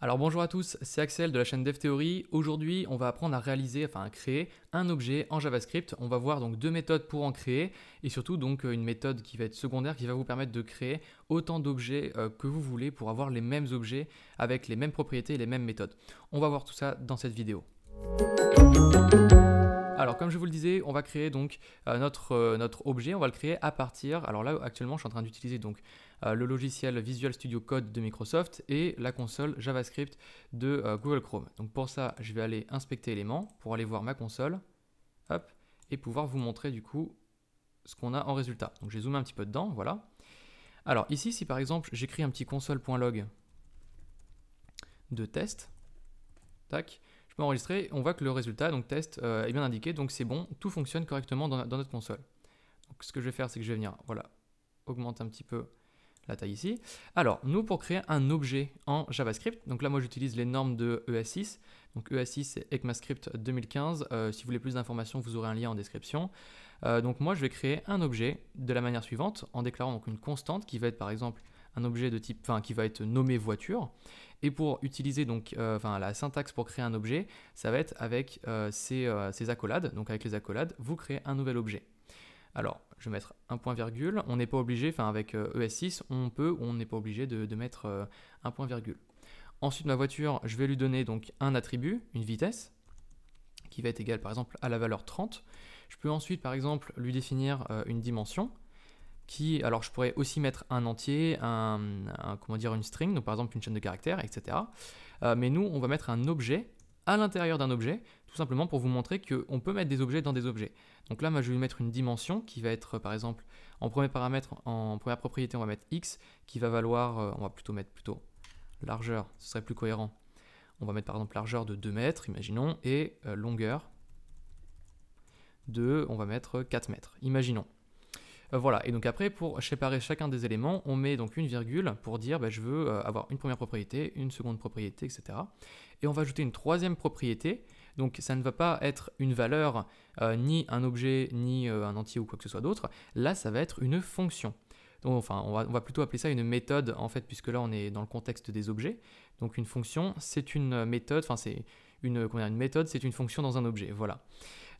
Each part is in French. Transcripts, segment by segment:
Alors bonjour à tous, c'est Axel de la chaîne DevTheory. Aujourd'hui, on va apprendre à réaliser, à créer un objet en JavaScript. On va voir donc deux méthodes pour en créer et surtout donc une méthode qui va être secondaire qui va vous permettre de créer autant d'objets que vous voulez pour avoir les mêmes objets avec les mêmes propriétés et les mêmes méthodes. On va voir tout ça dans cette vidéo. Alors comme je vous le disais, on va créer donc notre objet, on va le créer à partir, alors là actuellement je suis en train d'utiliser donc le logiciel Visual Studio Code de Microsoft et la console JavaScript de Google Chrome. Donc pour ça, je vais aller inspecter éléments pour aller voir ma console, hop, et pouvoir vous montrer du coup ce qu'on a en résultat. Donc je vais zoomer un petit peu dedans, voilà. Alors ici, si par exemple j'écris un petit console.log de test, tac, je peux enregistrer, on voit que le résultat, donc test, est bien indiqué, donc c'est bon, tout fonctionne correctement dans notre console. Donc ce que je vais faire, c'est que je vais venir, voilà, augmenter un petit peu la taille ici. Alors, nous, pour créer un objet en JavaScript, donc là, moi, j'utilise les normes de ES6. Donc ES6, c'est ECMAScript 2015. Si vous voulez plus d'informations, vous aurez un lien en description. Donc moi, je vais créer un objet de la manière suivante, en déclarant donc une constante qui va être, par exemple, un objet de type, qui va être nommé voiture. Et pour utiliser donc, la syntaxe pour créer un objet, ça va être avec ces accolades. Donc avec les accolades, vous créez un nouvel objet. Alors, je vais mettre un point virgule, on n'est pas obligé, avec ES6, on peut ou on n'est pas obligé de mettre un point virgule. Ensuite, ma voiture, je vais lui donner donc un attribut, une vitesse, qui va être égale par exemple à la valeur 30. Je peux ensuite par exemple lui définir une dimension, alors je pourrais aussi mettre un entier, une string, donc par exemple une chaîne de caractères, etc. Mais nous, on va mettre un objet à l'intérieur d'un objet, tout simplement pour vous montrer qu'on peut mettre des objets dans des objets. Donc là, moi, je vais lui mettre une dimension qui va être, par exemple, en premier paramètre, en première propriété, on va mettre x, qui va valoir, on va plutôt mettre largeur, ce serait plus cohérent. On va mettre par exemple largeur de 2 mètres, imaginons, et longueur on va mettre 4 mètres, imaginons. Voilà, et donc après, pour séparer chacun des éléments, on met donc une virgule pour dire je veux avoir une première propriété, une seconde propriété, etc. Et on va ajouter une troisième propriété. Donc ça ne va pas être une valeur, ni un objet, ni un entier ou quoi que ce soit d'autre. Là, ça va être une fonction. Donc, on va plutôt appeler ça une méthode, en fait, puisque là, on est dans le contexte des objets. Donc une fonction, c'est une méthode, une méthode, c'est une fonction dans un objet, voilà.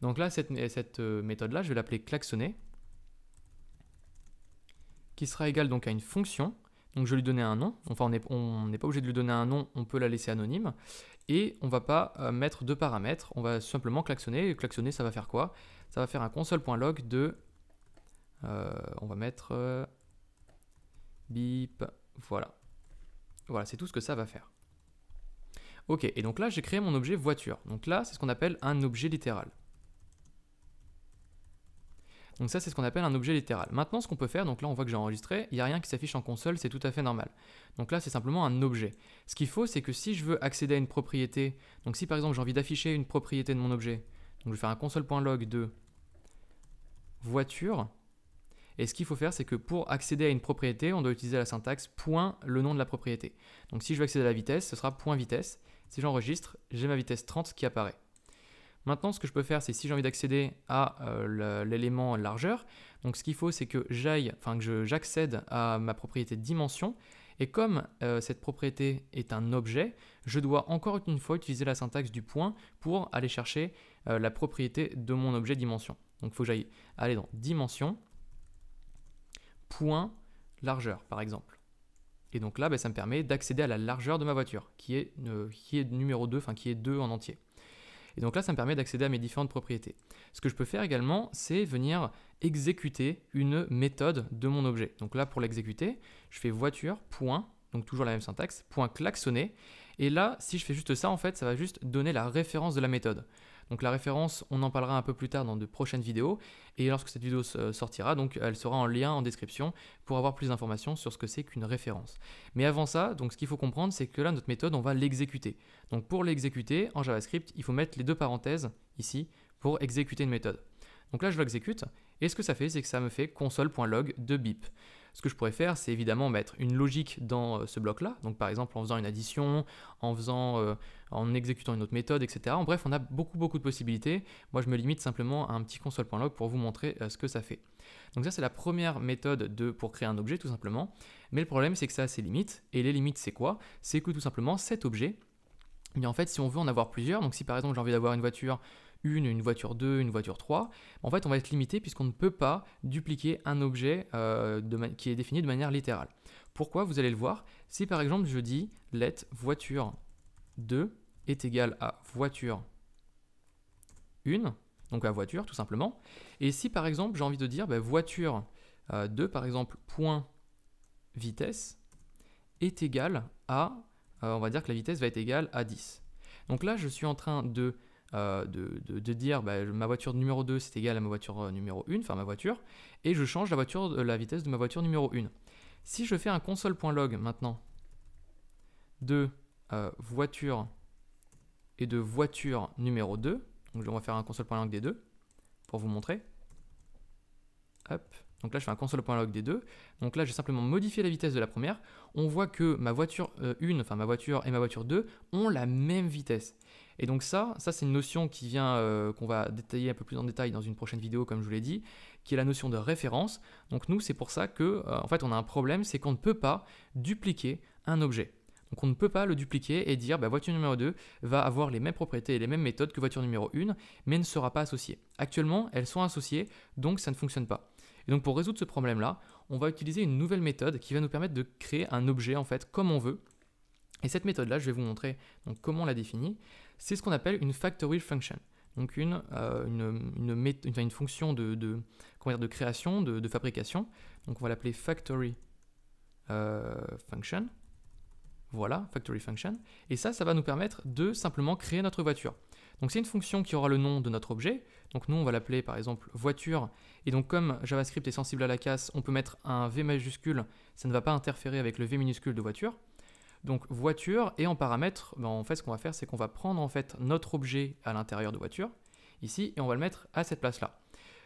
Donc là, cette méthode-là, je vais l'appeler klaxonner, qui sera égale donc à une fonction. Donc je vais lui donner un nom, on n'est pas obligé de lui donner un nom, on peut la laisser anonyme. Et on ne va pas mettre de paramètres, on va simplement klaxonner. Et klaxonner, ça va faire quoi? Ça va faire un console.log de... on va mettre... bip, voilà. Voilà, c'est tout ce que ça va faire. Ok, et donc là, j'ai créé mon objet voiture. Donc là, c'est ce qu'on appelle un objet littéral. Donc ça, c'est ce qu'on appelle un objet littéral. Maintenant, ce qu'on peut faire, donc là, on voit que j'ai enregistré, il n'y a rien qui s'affiche en console, c'est tout à fait normal. Donc là, c'est simplement un objet. Ce qu'il faut, c'est que si je veux accéder à une propriété, donc si par exemple j'ai envie d'afficher une propriété de mon objet, donc je vais faire un console.log de voiture, et ce qu'il faut faire, c'est que pour accéder à une propriété, on doit utiliser la syntaxe point le nom de la propriété. Donc si je veux accéder à la vitesse, ce sera point vitesse. Si j'enregistre, j'ai ma vitesse 30 qui apparaît. Maintenant, ce que je peux faire, c'est si j'ai envie d'accéder à l'élément largeur, donc ce qu'il faut, c'est que j'accède à ma propriété dimension, et comme cette propriété est un objet, je dois encore une fois utiliser la syntaxe du point pour aller chercher la propriété de mon objet dimension. Donc il faut que j'aille aller dans dimension, point largeur, par exemple. Et donc là, ça me permet d'accéder à la largeur de ma voiture, qui est numéro 2, qui est 2 en entier. Et donc là, ça me permet d'accéder à mes différentes propriétés. Ce que je peux faire également, c'est venir exécuter une méthode de mon objet. Donc là, pour l'exécuter, je fais voiture, point, donc toujours la même syntaxe, point klaxonner. Et là, si je fais juste ça, en fait, ça va juste donner la référence de la méthode. Donc la référence, on en parlera un peu plus tard dans de prochaines vidéos. Et lorsque cette vidéo sortira, donc elle sera en lien en description pour avoir plus d'informations sur ce que c'est qu'une référence. Mais avant ça, donc ce qu'il faut comprendre, c'est que là, notre méthode, on va l'exécuter. Donc pour l'exécuter, en JavaScript, il faut mettre les deux parenthèses ici pour exécuter une méthode. Donc là, je l'exécute. Et ce que ça fait, c'est que ça me fait console.log de bip. Ce que je pourrais faire, c'est évidemment mettre une logique dans ce bloc-là, donc par exemple en faisant une addition, en exécutant une autre méthode, etc. En bref, on a beaucoup de possibilités. Moi, je me limite simplement à un petit console.log pour vous montrer ce que ça fait. Donc ça, c'est la première méthode pour créer un objet, tout simplement. Mais le problème, c'est que ça a ses limites. Et les limites, c'est quoi? C'est que tout simplement, cet objet, mais en fait, si on veut en avoir plusieurs, donc si par exemple j'ai envie d'avoir une voiture 1, une voiture 2, une voiture 3, en fait on va être limité puisqu'on ne peut pas dupliquer un objet qui est défini de manière littérale. Pourquoi? Vous allez le voir. Si par exemple je dis let voiture 2 est égal à voiture 1, donc à voiture tout simplement, et si par exemple j'ai envie de dire voiture 2 par exemple point vitesse est égal à on va dire que la vitesse va être égale à 10. Donc là, je suis en train de dire ma voiture numéro 2 c'est égal à ma voiture numéro 1, enfin ma voiture, et je change la vitesse de ma voiture numéro 1. Si je fais un console.log maintenant de voiture et de voiture numéro 2, donc on va faire un console.log des deux pour vous montrer. Hop. Donc là, je fais un console.log des deux. Donc là, j'ai simplement modifié la vitesse de la première. On voit que ma voiture 1, enfin ma voiture et ma voiture 2 ont la même vitesse. Et donc ça c'est une notion qui vient, qu'on va détailler un peu plus en détail dans une prochaine vidéo, comme je vous l'ai dit, qui est la notion de référence. Donc nous, c'est pour ça que, en fait, on a un problème, c'est qu'on ne peut pas dupliquer un objet. Donc on ne peut pas le dupliquer et dire voiture numéro 2 va avoir les mêmes propriétés et les mêmes méthodes que voiture numéro 1, mais ne sera pas associée. Actuellement, elles sont associées, donc ça ne fonctionne pas. Et donc pour résoudre ce problème-là, on va utiliser une nouvelle méthode qui va nous permettre de créer un objet en fait comme on veut. Et cette méthode-là, je vais vous montrer donc, comment on la définit. C'est ce qu'on appelle une factory function. Donc une fonction de création, de fabrication. Donc on va l'appeler factory function. Voilà, factory function. Et ça va nous permettre de simplement créer notre voiture. Donc c'est une fonction qui aura le nom de notre objet. Donc nous, on va l'appeler par exemple voiture. Et donc comme JavaScript est sensible à la casse, on peut mettre un V majuscule. Ça ne va pas interférer avec le V minuscule de voiture. Donc voiture, et en paramètres, en fait ce qu'on va faire, c'est qu'on va prendre en fait notre objet à l'intérieur de voiture, ici, et on va le mettre à cette place-là.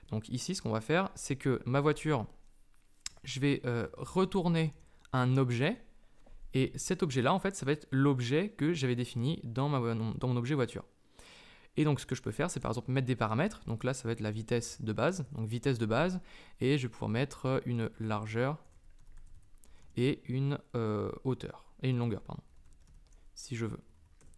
Donc ici, ce qu'on va faire, c'est que ma voiture, je vais retourner un objet, et cet objet-là, en fait, ça va être l'objet que j'avais défini dans mon objet voiture. Et donc ce que je peux faire, c'est par exemple mettre des paramètres. Donc là, ça va être la vitesse de base, donc vitesse de base, et je vais pouvoir mettre une largeur et une hauteur, et une longueur, pardon, si je veux.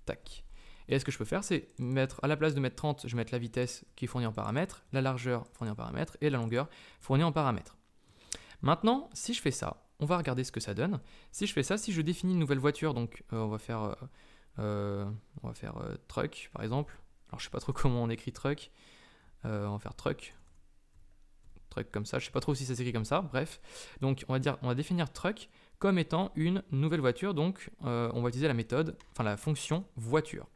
Tac. Et ce que je peux faire, c'est mettre, à la place de mettre 30, je vais mettre la vitesse qui est fournie en paramètres, la largeur fournie en paramètres, et la longueur fournie en paramètres. Maintenant, si je fais ça, on va regarder ce que ça donne. Si je fais ça, si je définis une nouvelle voiture, donc on va faire truck, par exemple. Alors, je sais pas trop comment on écrit truck. On va faire truck comme ça. Je sais pas trop si ça s'écrit comme ça. Bref. Donc, on va définir truck comme étant une nouvelle voiture. Donc, on va utiliser la méthode, enfin la fonction voiture.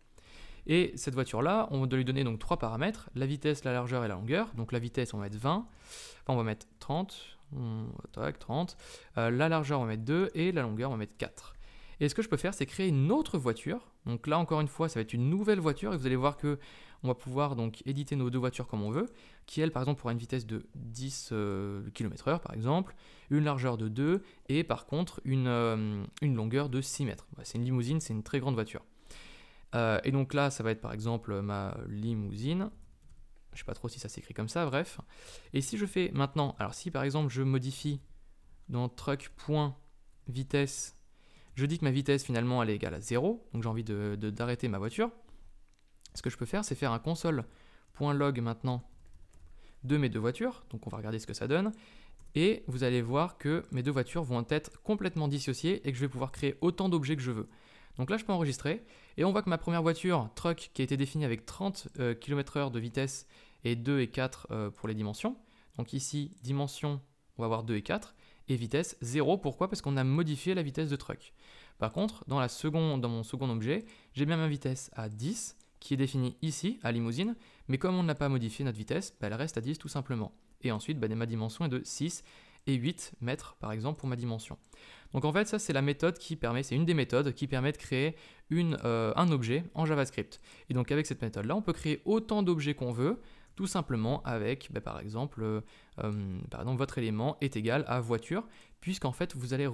Et cette voiture-là, on doit lui donner donc 3 paramètres, la vitesse, la largeur et la longueur. Donc, la vitesse, on va mettre 20. Enfin, on va mettre 30. Tac, 30. La largeur, on va mettre 2. Et la longueur, on va mettre 4. Et ce que je peux faire, c'est créer une autre voiture. Donc là, encore une fois, ça va être une nouvelle voiture. Et vous allez voir que on va pouvoir donc éditer nos deux voitures comme on veut, qui elle, par exemple, aura une vitesse de 10 km/h, par exemple, une largeur de 2, et par contre, une longueur de 6 mètres. C'est une limousine, c'est une très grande voiture. Et donc là, ça va être par exemple ma limousine. Je ne sais pas trop si ça s'écrit comme ça, bref. Et si je fais maintenant, alors si par exemple je modifie dans truck.vitesse, je dis que ma vitesse finalement elle est égale à 0, donc j'ai envie d'arrêter ma voiture. Ce que je peux faire, c'est faire un console.log maintenant de mes deux voitures. Donc on va regarder ce que ça donne. Et vous allez voir que mes deux voitures vont être complètement dissociées et que je vais pouvoir créer autant d'objets que je veux. Donc là, je peux enregistrer. Et on voit que ma première voiture, truck, qui a été définie avec 30 km/h de vitesse et 2 et 4 pour les dimensions. Donc ici, dimension, on va avoir 2 et 4. Et vitesse 0, pourquoi? Parce qu'on a modifié la vitesse de truck. Par contre, dans mon second objet, j'ai bien ma vitesse à 10, qui est définie ici, à limousine, mais comme on n'a pas modifié notre vitesse, elle reste à 10 tout simplement. Et ensuite, ma dimension est de 6 et 8 mètres, par exemple, pour ma dimension. Donc en fait, ça, c'est la méthode qui permet, c'est une des méthodes qui permet de créer un objet en JavaScript. Et donc avec cette méthode-là, on peut créer autant d'objets qu'on veut, tout simplement avec, par exemple, votre élément est égal à voiture, puisqu'en fait, vous allez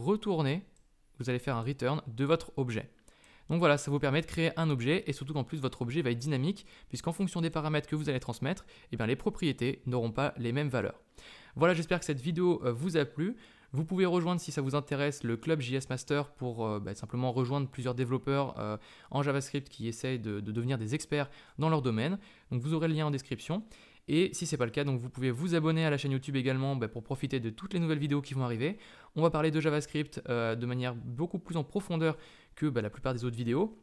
faire un return de votre objet. Donc voilà, ça vous permet de créer un objet et surtout qu'en plus votre objet va être dynamique puisqu'en fonction des paramètres que vous allez transmettre, les propriétés n'auront pas les mêmes valeurs. Voilà, j'espère que cette vidéo vous a plu. Vous pouvez rejoindre, si ça vous intéresse, le club JS Master pour simplement rejoindre plusieurs développeurs en JavaScript qui essayent de devenir des experts dans leur domaine. Donc vous aurez le lien en description. Et si ce n'est pas le cas, donc vous pouvez vous abonner à la chaîne YouTube également pour profiter de toutes les nouvelles vidéos qui vont arriver. On va parler de JavaScript de manière beaucoup plus en profondeur que la plupart des autres vidéos.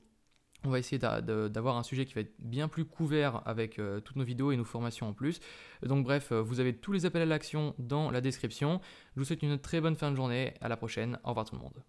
On va essayer d'avoir un sujet qui va être bien plus couvert avec toutes nos vidéos et nos formations en plus. Donc bref, vous avez tous les appels à l'action dans la description. Je vous souhaite une très bonne fin de journée. À la prochaine. Au revoir tout le monde.